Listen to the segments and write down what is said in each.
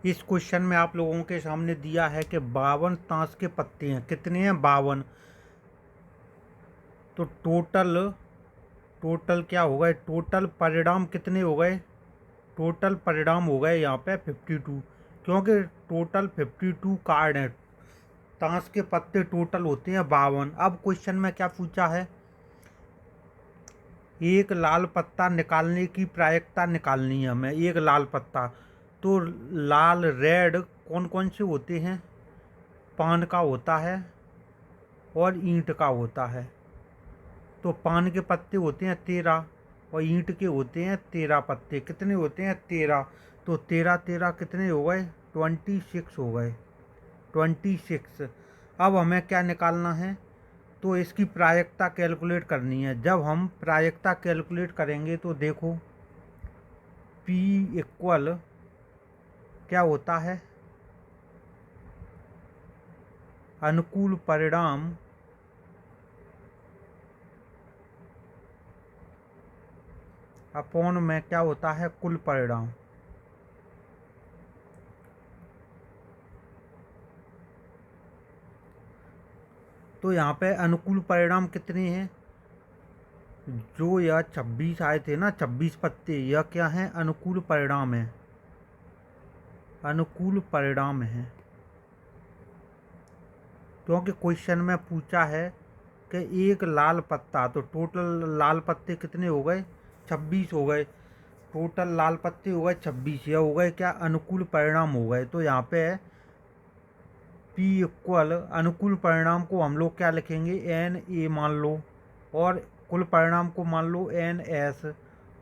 इस क्वेश्चन में आप लोगों के सामने दिया है कि 52 ताश के पत्ते हैं। कितने हैं? 52। तो टोटल क्या हो गए? टोटल परिणाम कितने हो गए? टोटल परिणाम हो गए यहाँ पे 52, क्योंकि टोटल 52 कार्ड हैं। ताश के पत्ते टोटल होते हैं 52। अब क्वेश्चन में क्या पूछा है? एक लाल पत्ता निकालने की प्रायिकता निकालनी है हमें। एक लाल पत्ता, तो लाल रेड कौन कौन से होते हैं? पान का होता है और ईंट का होता है। तो पान के पत्ते होते हैं 13 और ईंट के होते हैं 13 पत्ते। कितने होते हैं? 13। तो 13 13 कितने हो गए? 26 हो गए। 26। अब हमें क्या निकालना है? तो इसकी प्रायिकता कैलकुलेट करनी है। जब हम प्रायिकता कैलकुलेट करेंगे तो देखो, P इक्वल क्या होता है? अनुकूल परिणाम अपॉन में क्या होता है? कुल परिणाम। तो यहाँ पे अनुकूल परिणाम कितने हैं? जो यह 26 आए थे ना, 26 पत्ते, यह क्या है? अनुकूल परिणाम है। अनुकूल परिणाम है, क्योंकि क्वेश्चन में पूछा है कि एक लाल पत्ता, तो टोटल लाल पत्ते कितने हो गए? 26 हो गए। टोटल लाल पत्ते हो गए 26। यह हो गए क्या? अनुकूल परिणाम हो गए। तो यहाँ पे P इक्वल अनुकूल परिणाम को हम लोग क्या लिखेंगे? NA मान लो, और कुल परिणाम को मान लो NS।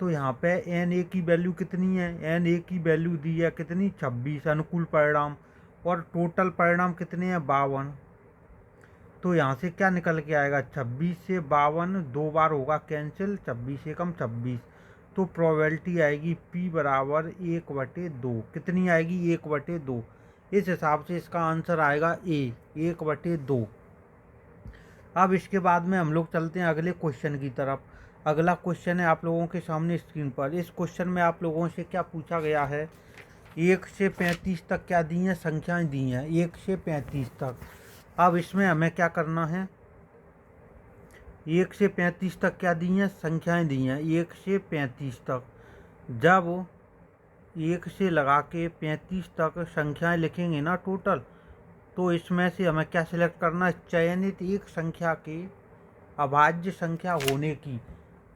तो यहाँ पे NA की वैल्यू कितनी है? NA की वैल्यू दी है कितनी? 26 अनुकूल परिणाम। और टोटल परिणाम कितने हैं? 52। तो यहाँ से क्या निकल के आएगा? 26 से 52 दो बार होगा कैंसिल, 26 एकम 26। तो प्रोबेबिलिटी आएगी P बराबर 1/2। कितनी आएगी? 1/2। इस हिसाब से इसका आंसर आएगा A, 1/2। अब इसके बाद में हम लोग चलते हैं अगले क्वेश्चन की तरफ। अगला क्वेश्चन है आप लोगों के सामने स्क्रीन पर। इस क्वेश्चन में आप लोगों से क्या पूछा गया है? 1 से 35 तक क्या दी हैं? संख्याएं दी हैं 1 से 35 तक। अब इसमें हमें क्या करना है? 1 से 35 तक क्या दी हैं? संख्याएं दी हैं 1 से 35 तक। जब 1 से लगा के 35 तक संख्याएं लिखेंगे ना टोटल, तो इसमें से हमें क्या सिलेक्ट करना है? चयनित एक संख्या के अभाज्य संख्या होने की।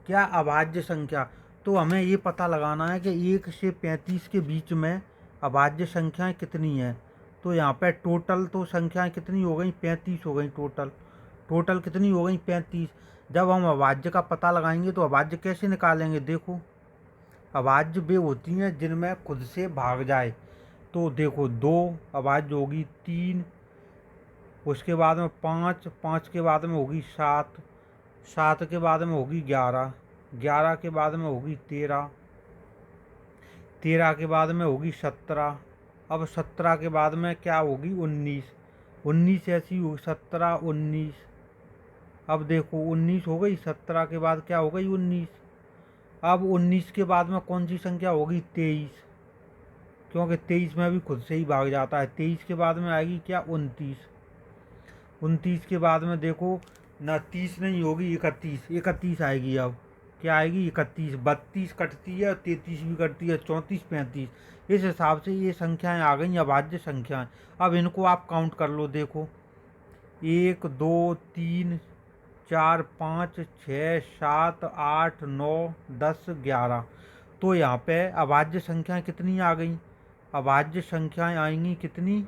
क्या अभाज्य संख्या? तो हमें ये पता लगाना है कि 1 से 35 के बीच में अभाज्य संख्याएं कितनी हैं। तो यहाँ पे टोटल तो संख्याएं कितनी हो गई? 35 हो गई टोटल। टोटल कितनी हो गई? 35। जब हम अभाज्य का पता लगाएंगे तो अभाज्य कैसे निकालेंगे? देखो, अभाज्य वे होती हैं जिनमें खुद से भाग जाए। तो देखो, 2 अभाज्य होगी, 3, उसके बाद में 5, 5 के बाद में होगी 7, 7 के बाद में होगी 11, 11 के बाद में होगी 13, 13 के बाद में होगी 17। अब 17 के बाद में क्या होगी? 19, 19 ऐसी होगी 17, 19। अब देखो 19 हो गई, 17 के बाद क्या हो गई? 19। अब 19 के बाद में कौन सी संख्या होगी? 23, क्योंकि 23 में भी खुद से ही भाग जाता है। 23 के बाद में आएगी क्या? 29, 29 के बाद में देखो ना, 30 नहीं होगी, 31, 31 आएगी। अब क्या आएगी? 31। 32 कटती है, 33 भी कटती है, 34, 35। इस हिसाब से ये संख्याएं आ गई अभाज्य संख्याएं। अब इनको आप काउंट कर लो। देखो, 1 2 3 4 5 6 7 8 9 10 11। तो यहाँ पे अभाज्य संख्याएं कितनी आ गई? अभाज्य संख्याएं आएंगी कितनी?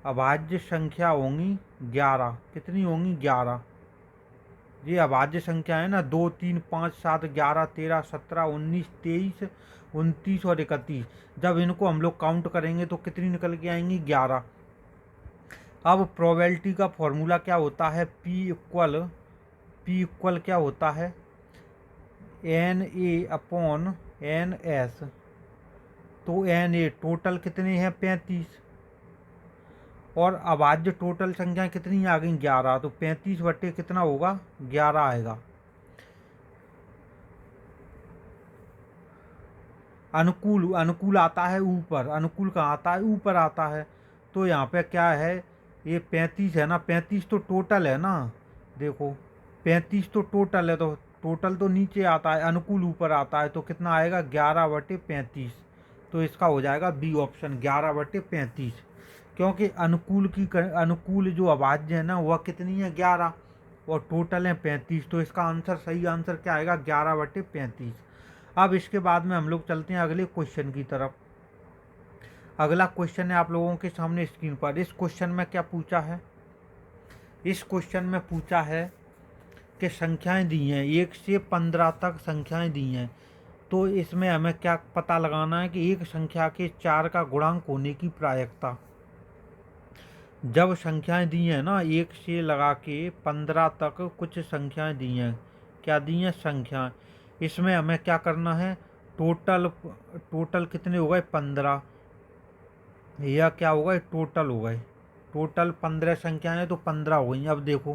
अभाज्य संख्या होंगी 11। कितनी होंगी? 11। ये अभाज्य संख्या है ना, 2 3 5 7 11 13 17 19 23 29 और 31। जब इनको हम लोग काउंट करेंगे तो कितनी निकल के आएंगी? 11। अब प्रोबेबिलिटी का फॉर्मूला क्या होता है? P इक्वल क्या होता है? NA/NS। तो NA टोटल कितने हैं? 35। और अभाज्य टोटल संख्या कितनी आ गई? 11। तो 35 बटे कितना होगा? 11 आएगा। अनुकूल, अनुकूल आता है ऊपर, अनुकूल कहाँ आता है, ऊपर आता है। तो यहाँ पे क्या है, ये 35 है ना, 35 तो टोटल है ना, देखो 35 तो टोटल है, तो टोटल तो नीचे आता है, अनुकूल ऊपर आता है, तो कितना आएगा 11/35। तो इसका हो जाएगा बी ऑप्शन 11/35, क्योंकि अनुकूल जो अभाज्य है ना वह कितनी है 11 और टोटल है 35, तो इसका आंसर, सही आंसर क्या आएगा 11/35। अब इसके बाद में हम लोग चलते हैं अगले क्वेश्चन की तरफ। अगला क्वेश्चन है आप लोगों के सामने स्क्रीन पर। इस क्वेश्चन में क्या पूछा है, इस क्वेश्चन में पूछा है कि संख्याएं दी हैं 1 से 15 तक संख्याएं दी हैं, तो इसमें हमें क्या पता लगाना है कि एक संख्या के 4 का गुणांक होने की प्रायिकता। जब संख्याएं दी हैं ना 1 से लगा के 15 तक कुछ संख्याएं दी हैं, क्या दी हैं संख्याएं, इसमें हमें क्या करना है, टोटल कितने हो गए 15, या क्या हो गए टोटल हो गए, टोटल 15 संख्याएं हैं तो 15 हो गई। अब देखो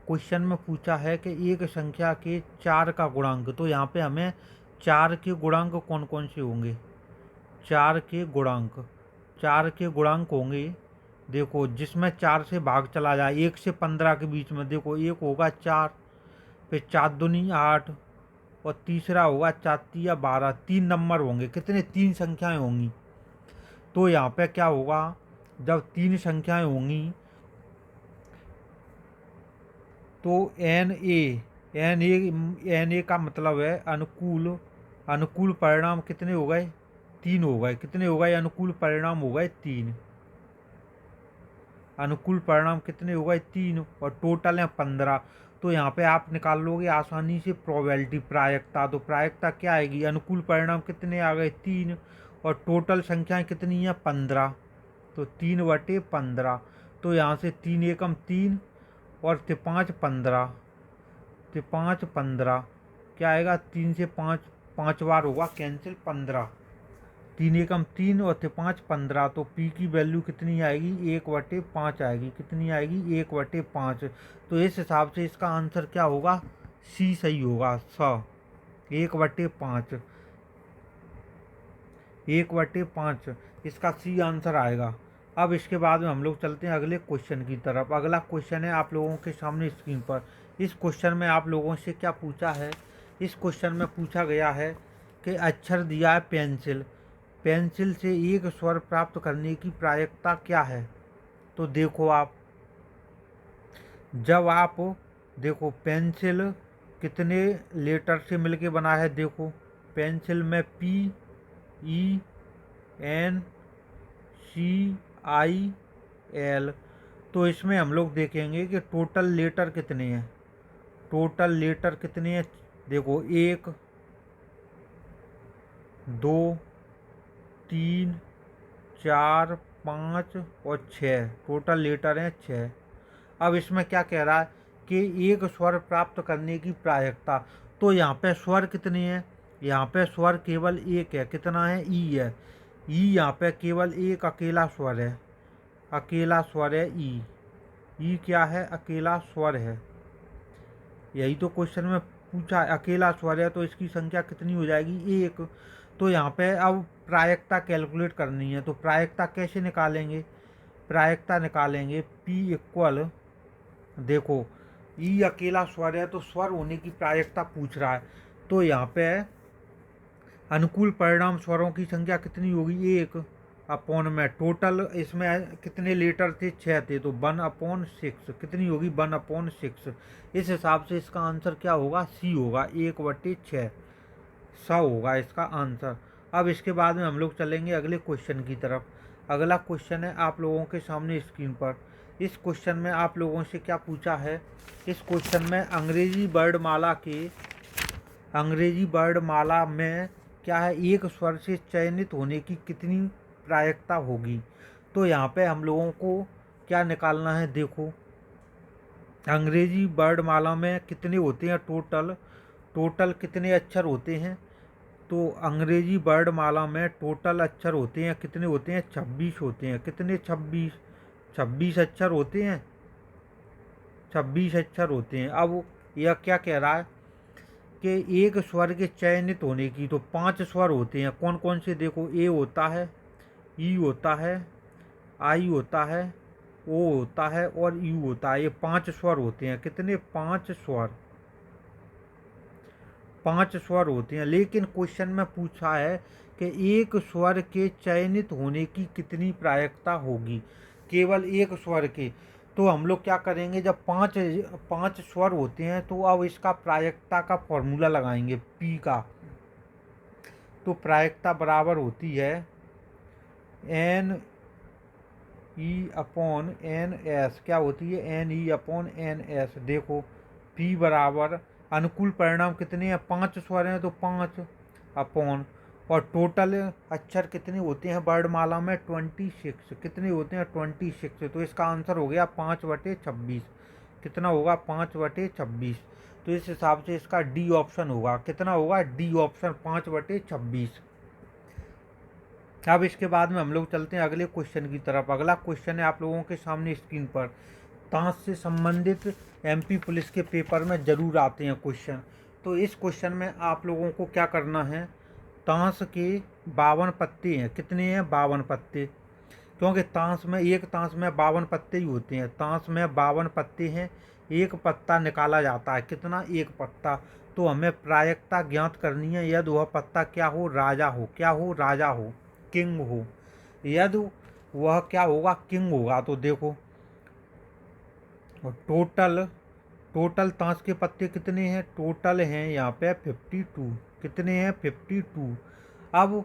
क्वेश्चन में पूछा है कि एक संख्या के 4 का गुणांक, तो यहाँ पे हमें 4 के गुणांक कौन कौन से होंगे, 4 के गुणांक, 4 के गुणांक होंगे, देखो जिसमें 4 से भाग चला जाए 1 से 15 के बीच में, देखो एक होगा 4, फिर 4 दूनी 8, और तीसरा होगा 4 तिया 12, 3 नंबर होंगे, कितने 3 संख्याएं होंगी। तो यहाँ पे क्या होगा, जब 3 संख्याएं होंगी तो एन ए का मतलब है अनुकूल, अनुकूल परिणाम कितने हो गए 3 हो गए, कितने हो गए अनुकूल परिणाम हो गए 3, अनुकूल परिणाम कितने हो गए 3, और टोटल है 15। तो यहाँ पे आप निकाल लोगे आसानी से प्रोबेबिलिटी, प्रायिकता, तो प्रायिकता क्या आएगी, अनुकूल परिणाम कितने आ गए 3 और टोटल संख्याएं कितनी है 15, तो 3/15। तो यहाँ से 3 एकम 3 और 5 15, 5 15 क्या आएगा, 3 से 5 5 बार होगा कैंसिल 15, 3 एकम 3 और 5 15, तो पी की वैल्यू कितनी आएगी 1/5 आएगी, कितनी आएगी 1/5। तो इस हिसाब से इसका आंसर क्या होगा, सी सही होगा, 1/5, 1/5 इसका सी आंसर आएगा। अब इसके बाद में हम लोग चलते हैं अगले क्वेश्चन की तरफ। अगला क्वेश्चन है आप लोगों के सामने स्क्रीन पर। इस क्वेश्चन में आप लोगों से क्या पूछा है, इस क्वेश्चन में पूछा गया है कि अक्षर दिया है पेंसिल, पेंसिल से एक स्वर प्राप्त करने की प्रायिकता क्या है। तो देखो आप, जब आप देखो पेंसिल कितने लेटर से मिलके बना है, देखो पेंसिल में PENCIL, तो इसमें हम लोग देखेंगे कि टोटल लेटर कितने हैं, टोटल लेटर कितने हैं, देखो 1 2 3 4 5 और 6, टोटल लेटर हैं 6। अब इसमें क्या कह रहा है कि एक स्वर प्राप्त करने की प्रायिकता, तो यहाँ पे स्वर कितने हैं, यहाँ पे स्वर केवल एक है, कितना है ई है, ई यहाँ पे केवल एक अकेला स्वर है, अकेला स्वर है ई क्या है, अकेला स्वर है, यही तो क्वेश्चन में पूछा है, अकेला स्वर है, तो इसकी संख्या कितनी हो जाएगी 1। तो यहाँ पे अब प्रायिकता कैलकुलेट करनी है, तो प्रायिकता कैसे निकालेंगे, प्रायिकता निकालेंगे P इक्वल, देखो ई अकेला स्वर है तो स्वर होने की प्रायिकता पूछ रहा है, तो यहाँ पे अनुकूल परिणाम स्वरों की संख्या कितनी होगी 1 अपॉन में टोटल, इसमें कितने लेटर थे 6 थे, तो 1/6 कितनी होगी 1/6। इस हिसाब से इसका आंसर क्या होगा, सी होगा 1/6, 100 होगा इसका आंसर। अब इसके बाद में हम लोग चलेंगे अगले क्वेश्चन की तरफ। अगला क्वेश्चन है आप लोगों के सामने स्क्रीन पर। इस क्वेश्चन में आप लोगों से क्या पूछा है, इस क्वेश्चन में अंग्रेजी वर्णमाला में क्या है, एक स्वर से चयनित होने की कितनी प्रायिकता होगी। तो यहाँ पे हम लोगों को क्या निकालना है, देखो अंग्रेजी वर्णमाला में कितने होते हैं टोटल कितने अक्षर होते हैं, तो अंग्रेजी वर्णमाला में टोटल अक्षर होते हैं, कितने होते हैं 26 होते हैं, कितने 26 अक्षर होते हैं, 26 अक्षर होते हैं। अब यह क्या कह रहा है कि एक स्वर के चयनित होने की, तो 5 स्वर होते हैं। कौन कौन से? देखो, ए होता है, ई होता है, आई होता है, ओ होता है और यू होता है। ये 5 स्वर होते हैं। कितने? 5 स्वर। 5 स्वर होते हैं। लेकिन क्वेश्चन में पूछा है कि एक स्वर के चयनित होने की कितनी प्रायिकता होगी? केवल एक स्वर के। तो हम लोग क्या करेंगे, जब 5 स्वर होते हैं तो अब इसका प्रायिकता का फॉर्मूला लगाएंगे, पी का। तो प्रायिकता बराबर होती है N E upon N S. क्या होती है? N E upon N S. देखो, पी बराबर, अनुकूल परिणाम कितने हैं? 5 स्वर हैं तो 5 अपॉन, और टोटल अक्षर कितने होते हैं वर्णमाला में? 26। कितने होते हैं? 26। तो इसका आंसर हो गया 5/26। कितना होगा? 5/26। तो इस हिसाब से इसका डी ऑप्शन होगा। कितना होगा? D option, 5/26। अब इसके बाद में हम लोग चलते हैं अगले क्वेश्चन की तरफ। अगला क्वेश्चन है आप लोगों के सामने स्क्रीन पर। ताश से संबंधित एमपी पुलिस के पेपर में जरूर आते हैं क्वेश्चन। तो इस क्वेश्चन में आप लोगों को क्या करना है, ताश के 52 पत्ते हैं। कितने हैं? 52 पत्ते। क्योंकि ताश में, एक ताश में 52 पत्ते ही होते हैं। ताश में 52 पत्ते हैं। एक पत्ता निकाला जाता है। कितना? एक पत्ता। तो हमें प्रायिकता ज्ञात करनी है यदि वह पत्ता क्या हो? राजा हो। क्या हो? राजा हो, किंग हो। यदि वह क्या होगा? किंग होगा। तो देखो, टोटल ताश के पत्ते कितने हैं? टोटल हैं यहाँ पे 52। कितने हैं? 52। अब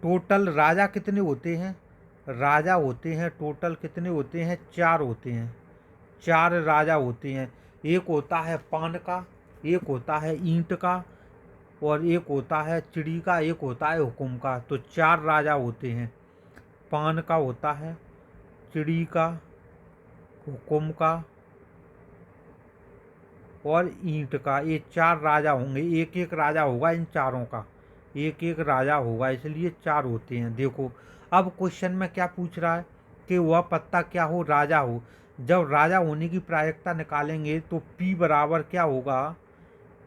टोटल राजा कितने होते हैं? राजा होते हैं टोटल कितने होते हैं? 4 होते हैं। 4 राजा होते हैं। एक होता है पान का, एक होता है ईंट का, और एक होता है चिड़ी का, एक होता है हुकुम का। तो 4 राजा होते हैं। पान का होता है, चिड़ी का, हुकुम का और ईंट का। ये 4 राजा होंगे। एक एक राजा होगा इन चारों का। एक एक राजा होगा, इसलिए 4 होते हैं। देखो, अब क्वेश्चन में क्या पूछ रहा है कि वह पत्ता क्या हो? राजा हो। जब राजा होने की प्रायिकता निकालेंगे तो P बराबर क्या होगा?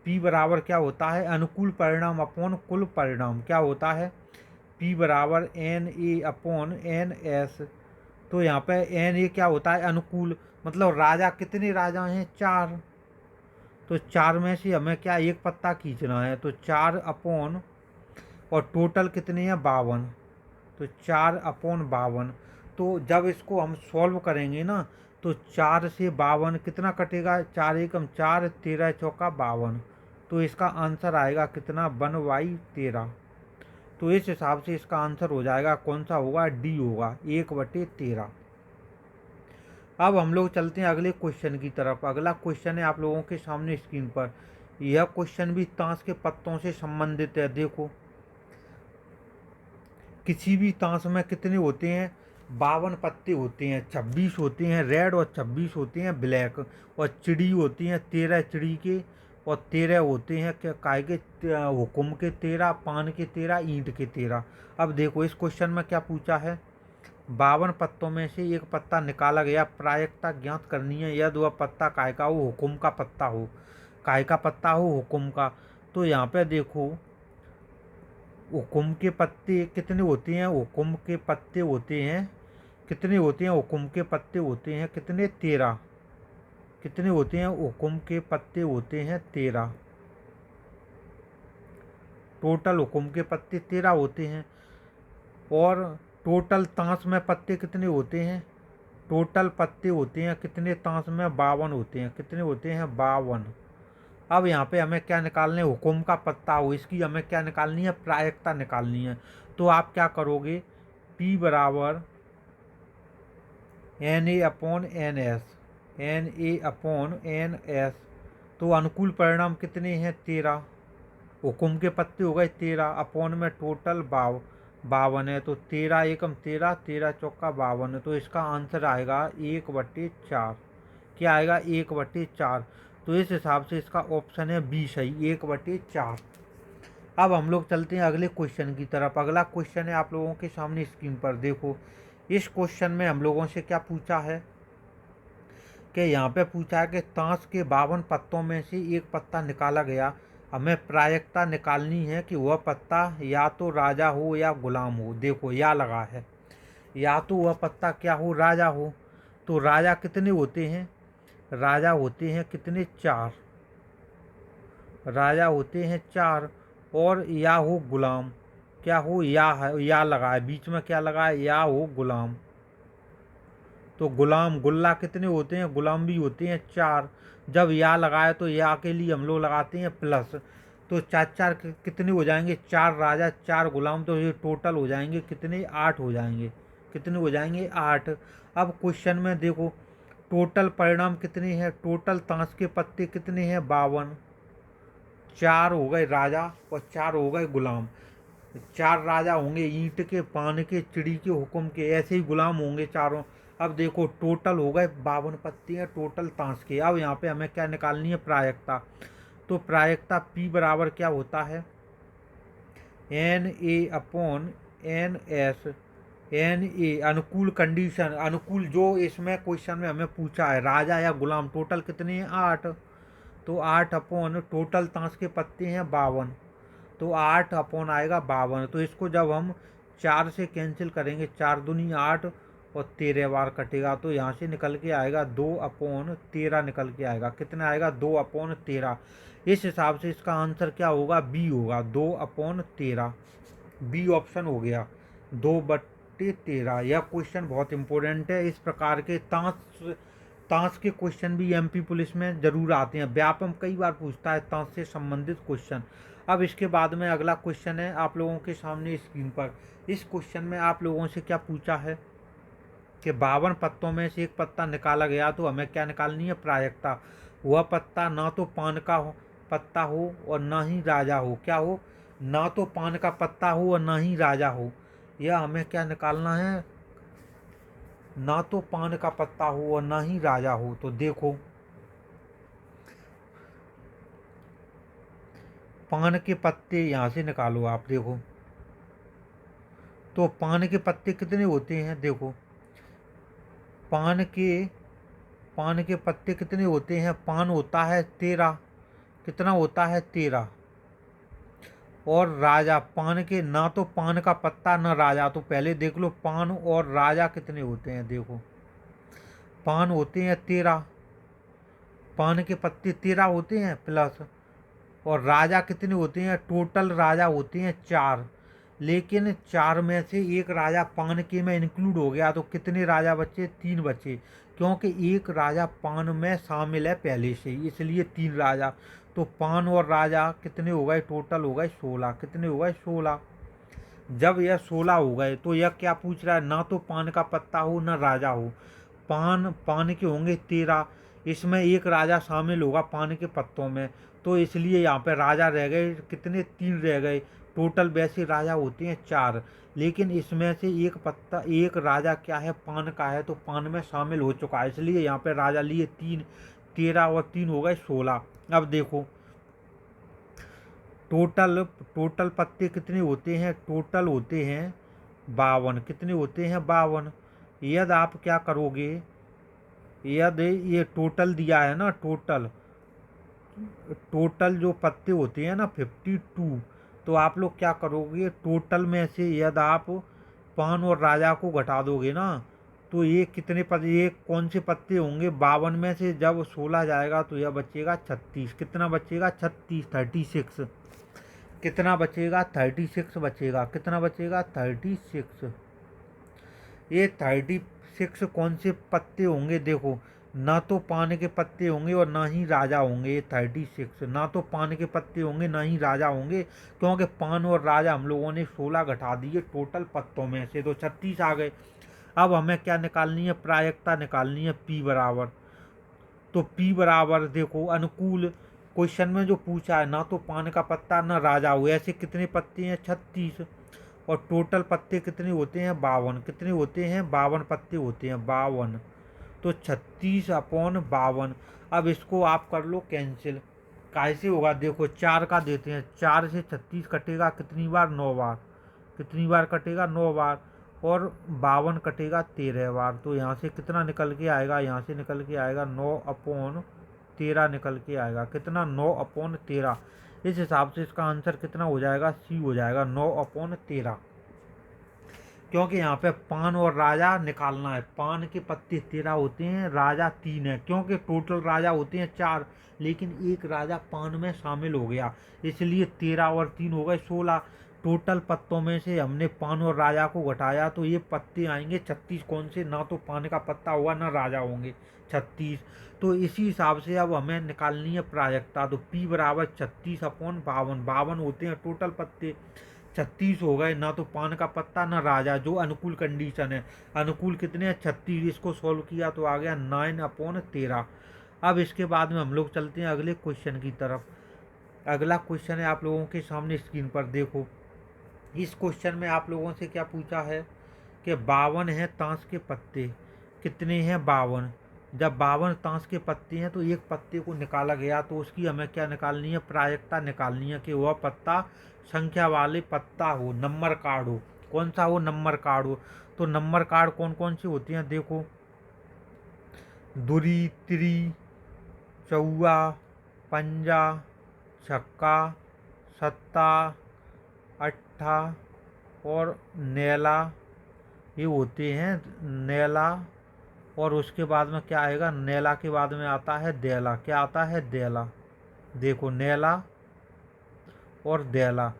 P बराबर क्या होता है? अनुकूल परिणाम अपॉन कुल परिणाम। क्या होता है? P बराबर NA अपॉन NS। तो यहाँ पे NA क्या होता है? अनुकूल। मतलब राजा, कितने राजा हैं? 4। तो 4 में से हमें क्या एक पत्ता खींचना है। तो 4 अपॉन, और टोटल कितने हैं? 52। तो 4 अपॉन 52। तो जब इसको हम सॉल्व करेंगे ना, तो 4 से 52 कितना कटेगा? 4 एकम 4, 13 चौका 52। तो इसका आंसर आएगा कितना? 1/13। तो इस हिसाब से इसका आंसर हो जाएगा, कौन सा होगा? डी होगा, 1/13। अब हम लोग चलते हैं अगले क्वेश्चन की तरफ। अगला क्वेश्चन है आप लोगों के सामने स्क्रीन पर। यह क्वेश्चन भी ताश के पत्तों से संबंधित है। देखो, किसी भी ताश में कितने होते हैं? 52 पत्ते होते हैं। 26 होते हैं रेड और 26 होते हैं ब्लैक। और चिड़ी होती हैं 13 चिड़ी के, और 13 होते हैं काय के? हुकुम के 13, पान के 13, ईंट के 13। अब देखो, इस क्वेश्चन में क्या पूछा है? 52 पत्तों में से एक पत्ता निकाला गया, प्रायिकता ज्ञात करनी है यदि वह पत्ता काय का हो? हुकुम का पत्ता हो। काय का पत्ता हो? हुकुम का। तो यहाँ पे देखो, हुकुम के पत्ते कितने होते हैं? हुकुम के पत्ते होते हैं, कितने होते हैं? हुकुम के पत्ते होते हैं कितने? 13। कितने होते हैं? हुकुम के पत्ते होते हैं 13। टोटल हुकुम के पत्ते 13 होते हैं। और टोटल ताश में पत्ते कितने होते हैं? टोटल पत्ते होते हैं कितने ताश में? 52 होते हैं। कितने होते हैं? 52। अब यहाँ पे हमें क्या निकालने? हुकुम का पत्ता हो, इसकी हमें क्या निकालनी है? प्रायिकता निकालनी है। तो आप क्या करोगे? P बराबर NA upon NS। NA upon NS। तो अनुकूल परिणाम कितने हैं? 13। हुकुम के पत्ते हो गए 13, अपॉन में टोटल 52 है। तो 13 एकम 13, 13 चौका 52। तो इसका आंसर आएगा 1/4। क्या आएगा? 1/4। तो इस हिसाब से इसका ऑप्शन है बी सही, 1/4। अब हम लोग चलते हैं अगले क्वेश्चन की तरफ। अगला क्वेश्चन है आप लोगों के सामने स्क्रीन पर। देखो, इस क्वेश्चन में हम लोगों से क्या पूछा है कि यहाँ पे पूछा है कि ताश के 52 पत्तों में से एक पत्ता निकाला गया, हमें प्रायिकता निकालनी है कि वह पत्ता या तो राजा हो या गुलाम हो। देखो या लगा है, या तो वह पत्ता क्या हो, राजा हो। तो राजा कितने होते हैं, राजा होते हैं कितने, 4। राजा होते हैं 4। और या हो गुलाम, क्या हो, या है, या लगा है बीच में, क्या लगा है, या हो गुलाम। तो गुलाम गुल्ला कितने होते हैं, गुलाम भी होते हैं 4। जब या लगाए तो या के लिए हम लोग लगाते हैं प्लस। तो 4 4 कितने हो जाएंगे, 4 राजा 4 गुलाम, तो ये टोटल हो जाएंगे कितने, 8 हो जाएंगे। कितने हो जाएंगे, 8। अब क्वेश्चन में देखो टोटल परिणाम कितने हैं, टोटल ताश के पत्ते कितने हैं, 52। 4 हो गए राजा और 4 हो गए गुलाम। 4 राजा होंगे ईंट के, पान के, चिड़ी के, हुक्म के, ऐसे ही गुलाम होंगे चारों। अब देखो टोटल हो गए 52 पत्ते हैं टोटल ताश के। अब यहाँ पे हमें क्या निकालनी है, प्रायिकता। तो प्रायिकता P बराबर क्या होता है, NA/NS। NA अनुकूल कंडीशन, अनुकूल जो इसमें क्वेश्चन में हमें पूछा है, राजा या गुलाम, टोटल कितने हैं, 8। तो 8 टोटल ताश के पत्ते हैं 52। तो 8 आएगा 52। तो इसको जब हम 4 से कैंसिल करेंगे, 4 दूनी 8 और 13 बार कटेगा, तो यहाँ से निकल के आएगा 2/13 निकल के आएगा। कितना आएगा, 2/13। इस हिसाब से इसका आंसर क्या होगा, बी होगा, 2/13। बी ऑप्शन हो गया, 2/13। यह क्वेश्चन बहुत इंपॉर्टेंट है। इस प्रकार के ताश के क्वेश्चन भी एमपी पुलिस में जरूर आते हैं। व्यापम कई बार पूछता है ताश से संबंधित क्वेश्चन। अब इसके बाद में अगला क्वेश्चन है आप लोगों के सामने स्क्रीन पर। इस क्वेश्चन में आप लोगों से क्या पूछा है कि 52 पत्तों में से एक पत्ता निकाला गया, तो हमें क्या निकालनी है, प्रायिकता। वह पत्ता ना तो पान का पत्ता हो और ना ही राजा हो, क्या हो, ना तो पान का पत्ता हो और ना ही राजा हो। यह हमें क्या निकालना है, ना तो पान का पत्ता हो और ना ही राजा हो। तो देखो पान के पत्ते यहाँ से निकालो आप, देखो तो पान के पत्ते कितने होते हैं, देखो पान के पत्ते कितने होते हैं, पान होता है 13। कितना होता है, 13। और राजा पान के, ना तो पान का पत्ता ना राजा। तो पहले देख लो पान और राजा कितने होते हैं, देखो पान होते हैं 13, पान के पत्ते 13 होते हैं प्लस, और राजा कितने होते हैं, टोटल राजा होते हैं 4। लेकिन 4 में से एक राजा पान के में इंक्लूड हो गया, तो कितने राजा बचे, 3 बचे, क्योंकि एक राजा पान में शामिल है पहले से ही, इसलिए 3 राजा। तो पान और राजा कितने हो गए, टोटल हो गए 16। कितने हो गए, 16। जब यह 16 हो गए तो यह क्या पूछ रहा है, ना तो पान का पत्ता हो ना राजा हो। पान के होंगे 13, इसमें एक राजा शामिल होगा पान के पत्तों में, तो इसलिए यहाँ पे राजा रह गए कितने, 3 रह गए। टोटल वैसे राजा होते हैं 4, लेकिन इसमें से एक राजा क्या है, पान का है, तो पान में शामिल हो चुका है, इसलिए यहाँ पे राजा लिए 3। 13 और 3 हो गए 16। अब देखो टोटल टोटल पत्ते कितने होते हैं, टोटल होते हैं 52। कितने होते हैं, 52। यदि आप क्या करोगे, यदि ये टोटल दिया है ना, टोटल जो पत्ते होते हैं ना 52, तो आप लोग क्या करोगे, टोटल में से यदि आप पान और राजा को घटा दोगे ना, तो ये कितने पत्ते, ये कौन से पत्ते होंगे, 52 में से जब 16 जाएगा तो यह बचेगा 36। कितना बचेगा, 36, 36। कितना बचेगा, 36 बचेगा। कितना बचेगा, 36। ये 36 कौन से पत्ते होंगे, देखो ना तो पान के पत्ते होंगे और ना ही राजा होंगे। ये 36 ना तो पान के पत्ते होंगे ना ही राजा होंगे, क्योंकि पान और राजा हम लोगों ने 16 घटा दिए टोटल पत्तों में से, तो 36 आ गए। अब हमें क्या निकालनी है, प्रायिकता निकालनी है P बराबर। तो P बराबर देखो अनुकूल, क्वेश्चन में जो पूछा है ना तो पान का पत्ता ना राजा हो, ऐसे कितने पत्ते हैं, 36। और टोटल पत्ते कितने होते हैं, 52। कितने होते हैं, 52 पत्ते होते हैं, 52। तो 36/52। अब इसको आप कर लो कैंसिल, कैसे होगा, देखो 4 का देते हैं, 4 से 36 कटेगा कितनी बार, 9 बार। कितनी बार कटेगा, 9 बार। और 52 कटेगा 13 बार। तो यहाँ से कितना निकल के आएगा, यहाँ से निकल के आएगा 9/13 निकल के आएगा। कितना, 9/13। इस हिसाब से इसका आंसर कितना हो जाएगा, सी हो जाएगा 9/13। क्योंकि यहाँ पे पान और राजा निकालना है। पान के पत्ते 13 होते हैं, राजा 3 है, क्योंकि टोटल राजा होते हैं 4, लेकिन एक राजा पान में शामिल हो गया, इसलिए 13 और 3 हो गए 16। टोटल पत्तों में से हमने पान और राजा को घटाया तो ये पत्ते आएंगे 36। कौन से? ना तो पान का पत्ता होगा ना राजा होंगे, 36। तो इसी हिसाब से अब हमें निकालनी है प्रायिकता। तो P बराबर 36/52। 52 होते हैं टोटल पत्ते, 36 हो गए, ना तो पान का पत्ता ना राजा, जो अनुकूल कंडीशन है। अनुकूल कितने हैं? 36। इसको सॉल्व किया तो आ गया 9/13। अब इसके बाद में हम लोग चलते हैं अगले क्वेश्चन की तरफ। अगला क्वेश्चन है आप लोगों के सामने स्क्रीन पर देखो। इस क्वेश्चन में आप लोगों से क्या पूछा है कि 52 है ताश के पत्ते, कितने हैं? 52। जब 52 ताश के पत्ते हैं तो एक पत्ते को निकाला गया, तो उसकी हमें क्या निकालनी है? प्रायिकता निकालनी है कि वह पत्ता संख्या वाले पत्ता हो, नंबर कार्ड हो। कौन सा हो? नंबर कार्ड हो। तो नंबर कार्ड कौन कौन से होते हैं देखो, दुरी, तिरी, चौवा, पंजा, छक्का, सत्ता, अट्ठा और नेला, ये होते हैं नेला। और उसके बाद में क्या आएगा? नेला के बाद में आता है देला। क्या आता है? देला। देखो नेला और देला,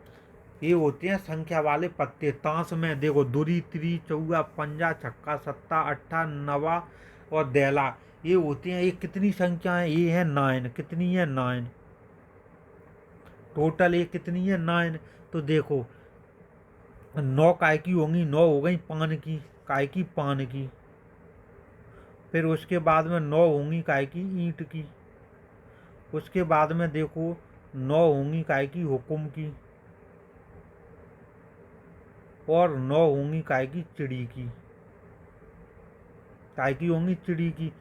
ये होते हैं संख्या वाले पत्ते। ताश में देखो दुरी, तिरी, चौवा, पंजा, छक्का, सत्ता, अट्ठा, नवा और देला, ये होते हैं। ये कितनी संख्या है? ये है 9। कितनी है? 9 टोटल। ये कितनी है? 9। तो देखो 9 काय की होंगी? 9 हो गई पान की। काय की? पान की। फिर उसके बाद में 9 होंगी काय की? ईंट की। उसके बाद में देखो 9 होंगी काय की? हुकुम की। और 9 होंगी काय की? चिड़ी की। काय की होंगी? चिड़ी की।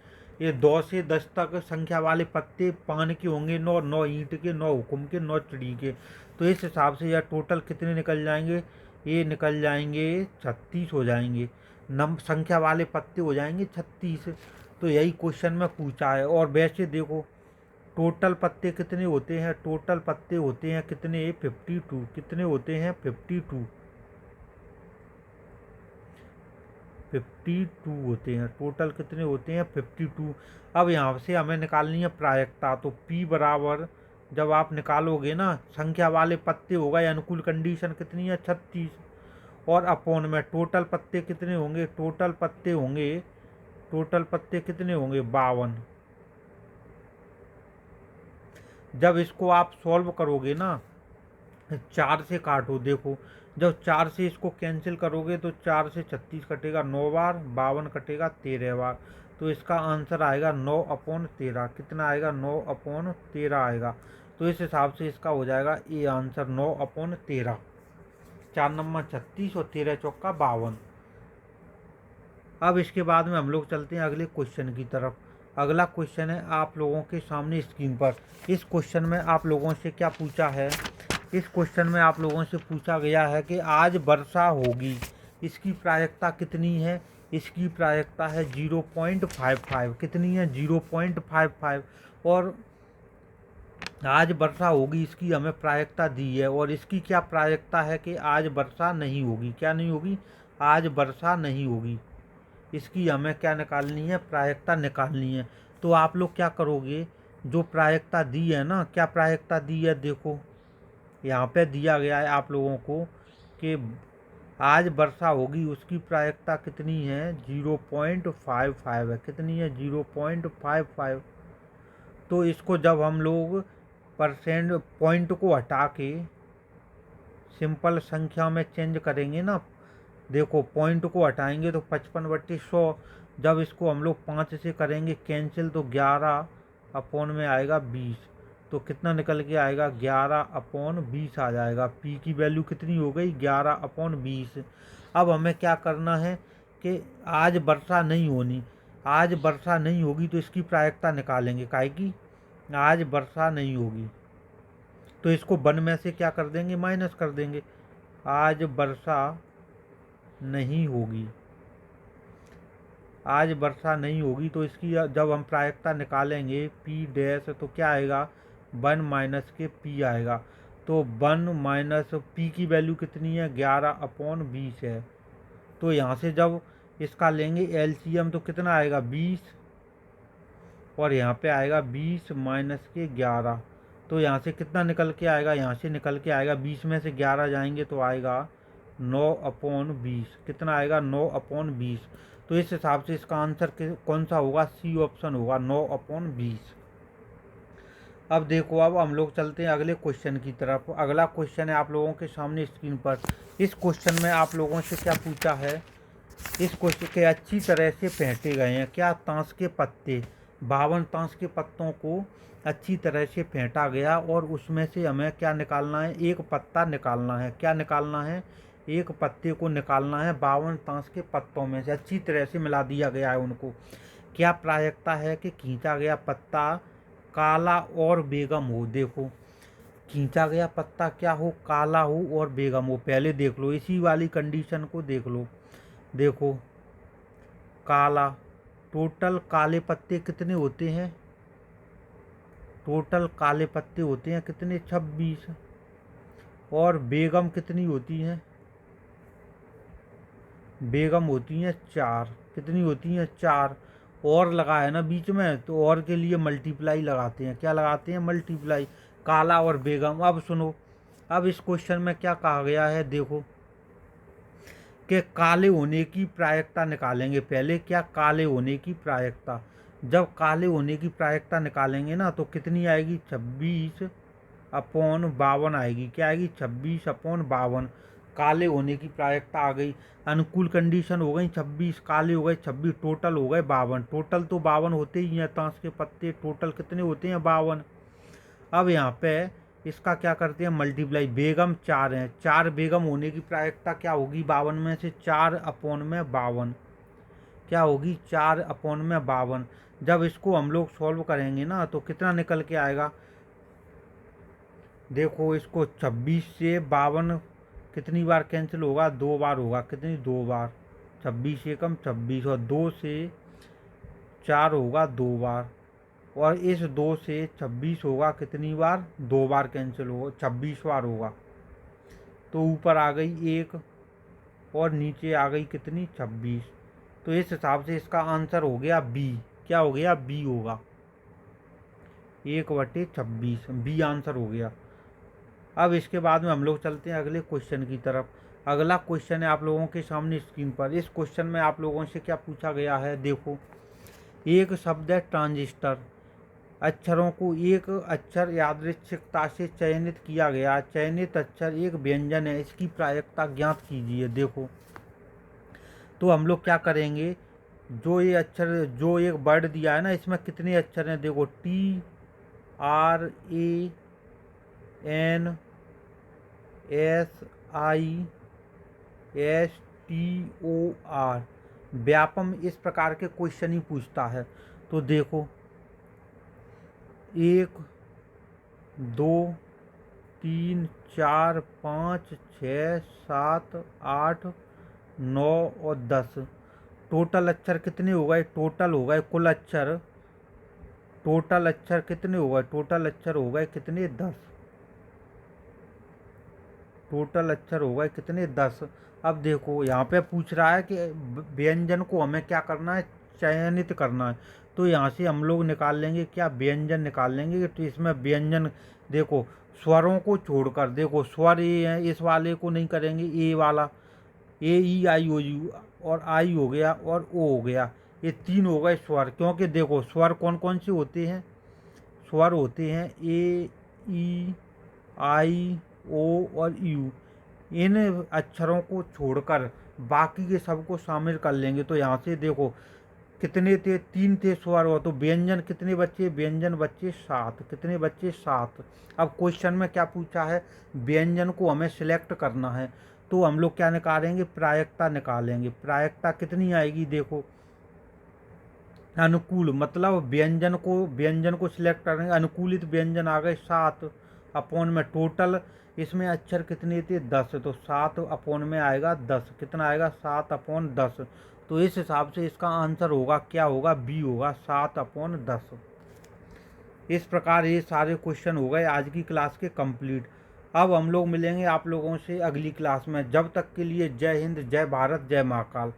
ये 2 से 10 तक संख्या वाले पत्ते पान के होंगे 9, 9 ईंट के, 9 हुकुम के, 9 चिड़ी के। तो इस हिसाब से यह टोटल कितने निकल जाएंगे? ये निकल जाएंगे 36 हो जाएंगे। संख्या वाले पत्ते हो जाएंगे 36। तो यही क्वेश्चन में पूछा है। और वैसे देखो टोटल पत्ते कितने होते हैं? टोटल पत्ते होते हैं कितने? 52। कितने होते हैं? 52। 52 होते हैं। टोटल कितने होते हैं? 52। अब यहाँ से हमें निकालनी है प्रायिकता। तो P बराबर, जब आप निकालोगे ना, संख्या वाले पत्ते हो गए, अनुकूल कंडीशन कितनी है? 36। और अपोन में टोटल पत्ते कितने होंगे? टोटल पत्ते होंगे, टोटल पत्ते कितने होंगे? 52। जब इसको आप सॉल्व करोगे ना, 4 से काटो। देखो जब 4 से इसको कैंसिल करोगे तो 4 से 36 कटेगा 9 बार, 52 कटेगा 13 बार। तो इसका आंसर आएगा 9/13। कितना आएगा? 9/13 आएगा। तो इस हिसाब से इसका हो जाएगा ये आंसर 9/13। 4 नंबर 36 और 13 चौका 52। अब इसके बाद में हम लोग चलते हैं अगले क्वेश्चन की तरफ। अगला क्वेश्चन है आप लोगों के सामने स्क्रीन पर। इस क्वेश्चन में आप लोगों से क्या पूछा है? इस क्वेश्चन में आप लोगों से पूछा गया है कि आज वर्षा होगी, इसकी प्रायिकता कितनी है? इसकी प्रायिकता है 0.55। कितनी है? 0.55। और आज वर्षा होगी, इसकी हमें प्रायिकता दी है। और इसकी क्या प्रायिकता है कि आज वर्षा नहीं होगी। क्या नहीं होगी? आज वर्षा नहीं होगी। इसकी हमें क्या निकालनी है? प्रायिकता निकालनी है। तो आप लोग क्या करोगे? जो प्रायिकता दी है ना, क्या प्रायिकता दी है देखो, यहाँ पे दिया गया है आप लोगों को कि आज वर्षा होगी, उसकी प्रायिकता कितनी है? 0.55 है। कितनी है? 0.55। तो इसको जब हम लोग परसेंट पॉइंट को हटा के सिंपल संख्या में चेंज करेंगे ना, देखो पॉइंट को हटाएंगे तो 55/100। जब इसको हम लोग 5 से करेंगे कैंसिल तो 11 में आएगा 20। तो कितना निकल के आएगा? 11/20 आ जाएगा। P की वैल्यू कितनी हो गई? 11/20। अब हमें क्या करना है कि आज वर्षा नहीं होनी। आज वर्षा नहीं होगी तो इसकी प्रायिकता निकालेंगे। काहे की? आज वर्षा नहीं होगी तो इसको 1 में से क्या कर देंगे? माइनस कर देंगे। आज वर्षा नहीं होगी, आज वर्षा नहीं होगी तो इसकी जब हम प्रायिकता निकालेंगे P डैश तो क्या आएगा? 1 माइनस के p आएगा। तो 1 माइनस p की वैल्यू कितनी है, 11/20 है। तो यहाँ से जब इसका लेंगे एलसीएम तो कितना आएगा 20, और यहाँ पे आएगा 20 माइनस के 11। तो यहाँ से कितना निकल के आएगा, यहाँ से निकल के आएगा 20 में से 11 जाएंगे तो आएगा 9/20। कितना आएगा 9/20। तो इस हिसाब से इसका आंसर कौन सा होगा, सी ऑप्शन होगा 9/20। अब देखो, अब हम लोग चलते हैं अगले क्वेश्चन की तरफ। अगला क्वेश्चन है आप लोगों के सामने स्क्रीन पर। इस क्वेश्चन में आप लोगों से क्या पूछा है, इस क्वेश्चन के अच्छी तरह से फेंटे गए हैं। क्या, ताश के पत्ते, 52 ताश के पत्तों को अच्छी तरह से फेंटा गया और उसमें से हमें क्या निकालना है, एक पत्ता निकालना है। क्या निकालना है, एक पत्ते को निकालना है 52 ताश के पत्तों में से। अच्छी तरह से मिला दिया गया है उनको। क्या प्रायिकता है कि खींचा गया पत्ता काला और बेगम हो। देखो, खींचा गया पत्ता क्या हो, काला हो और बेगम हो। पहले देख लो, इसी वाली कंडीशन को देख लो। देखो, काला, टोटल काले पत्ते कितने होते हैं, टोटल काले पत्ते होते हैं कितने, 26। और बेगम कितनी होती हैं, बेगम होती हैं 4। कितनी होती हैं, 4। और लगा है ना बीच में, तो और के लिए मल्टीप्लाई लगाते हैं। क्या लगाते हैं, मल्टीप्लाई, काला और बेगम। अब सुनो, अब इस क्वेश्चन में क्या कहा गया है, देखो कि काले होने की प्रायिकता निकालेंगे। पहले क्या, काले होने की प्रायिकता। जब काले होने की प्रायिकता निकालेंगे ना तो कितनी आएगी, 26/52 आएगी। क्या आएगी, 26/52। काले होने की प्रायिकता आ गई। अनुकूल कंडीशन हो गई 26, काले हो गए 26, टोटल हो गए 52। टोटल तो 52 होते ही हैं, ताश के पत्ते टोटल कितने होते हैं, 52। अब यहाँ पे इसका क्या करते हैं, मल्टीप्लाई। बेगम 4 हैं, 4 बेगम होने की प्रायिकता क्या होगी, 52 में से 4/52 क्या होगी, 4/52। जब इसको हम लोग सॉल्व करेंगे ना तो कितना निकल के आएगा। देखो, इसको 26 से 52 कितनी बार कैंसिल होगा, 2 बार होगा। कितनी, 2 बार। 26 एकम 26, और 2 से 4 होगा 2 बार। और इस 2 से 26 होगा कितनी बार, 2 बार कैंसिल होगा, 26 बार होगा। तो ऊपर आ गई 1 और नीचे आ गई कितनी, 26। तो इस हिसाब से इसका आंसर हो गया बी। क्या हो गया, बी होगा, 1/26 बी आंसर हो गया। अब इसके बाद में हम लोग चलते हैं अगले क्वेश्चन की तरफ। अगला क्वेश्चन है आप लोगों के सामने स्क्रीन पर। इस क्वेश्चन में आप लोगों से क्या पूछा गया है, देखो, एक शब्द है ट्रांजिस्टर। अक्षरों को एक अक्षर यादृच्छिकता से चयनित किया गया। चयनित अक्षर एक व्यंजन है, इसकी प्रायिकता ज्ञात कीजिए। देखो, तो हम लोग क्या करेंगे, जो ये अक्षर, जो एक वर्ड दिया है ना, इसमें कितने अक्षर हैं, देखो, TRANSISTOR। व्यापम इस प्रकार के क्वेश्चन ही पूछता है। तो देखो, 1 2 3 4 5 6 7 8 9 और 10। टोटल अक्षर कितने हो गए, टोटल हो गए कुल अक्षर, टोटल अक्षर कितने हो गए, टोटल अक्षर हो गए कितने, 10। टोटल अक्षर हो गए कितने, 10। अब देखो, यहाँ पे पूछ रहा है कि व्यंजन को हमें क्या करना है, चयनित करना है। तो यहाँ से हम लोग निकाल लेंगे क्या, व्यंजन निकाल लेंगे। तो इसमें व्यंजन, देखो, स्वरों को छोड़कर, देखो स्वर ए है, इस वाले को नहीं करेंगे, ए वाला, AEIOU, और आई हो गया और ओ हो गया, ये 3 हो गए स्वर। क्योंकि देखो, स्वर कौन कौन से होते हैं, स्वर होते हैं AEIO और यू। इन अक्षरों को छोड़कर बाकी के सबको शामिल कर लेंगे। तो यहाँ से देखो कितने थे, 3 थे स्वर, हो तो व्यंजन कितने बच्चे, व्यंजन बच्चे 7। कितने बच्चे, 7। अब क्वेश्चन में क्या पूछा है, व्यंजन को हमें सिलेक्ट करना है। तो हम लोग क्या निकालेंगे, प्रायिकता निकालेंगे। प्रायिकता कितनी आएगी, देखो, अनुकूल, मतलब व्यंजन को सिलेक्ट करेंगे, अनुकूलित व्यंजन आ गए 7/, में टोटल इसमें अक्षर कितने थे, 10। तो 7/, में आएगा 10। कितना आएगा, 7/10। तो इस हिसाब से इसका आंसर होगा, क्या होगा, बी होगा, 7/10। इस प्रकार ये सारे क्वेश्चन हो गए आज की क्लास के कंप्लीट। अब हम लोग मिलेंगे आप लोगों से अगली क्लास में। जब तक के लिए जय हिंद, जय भारत, जय महाकाल।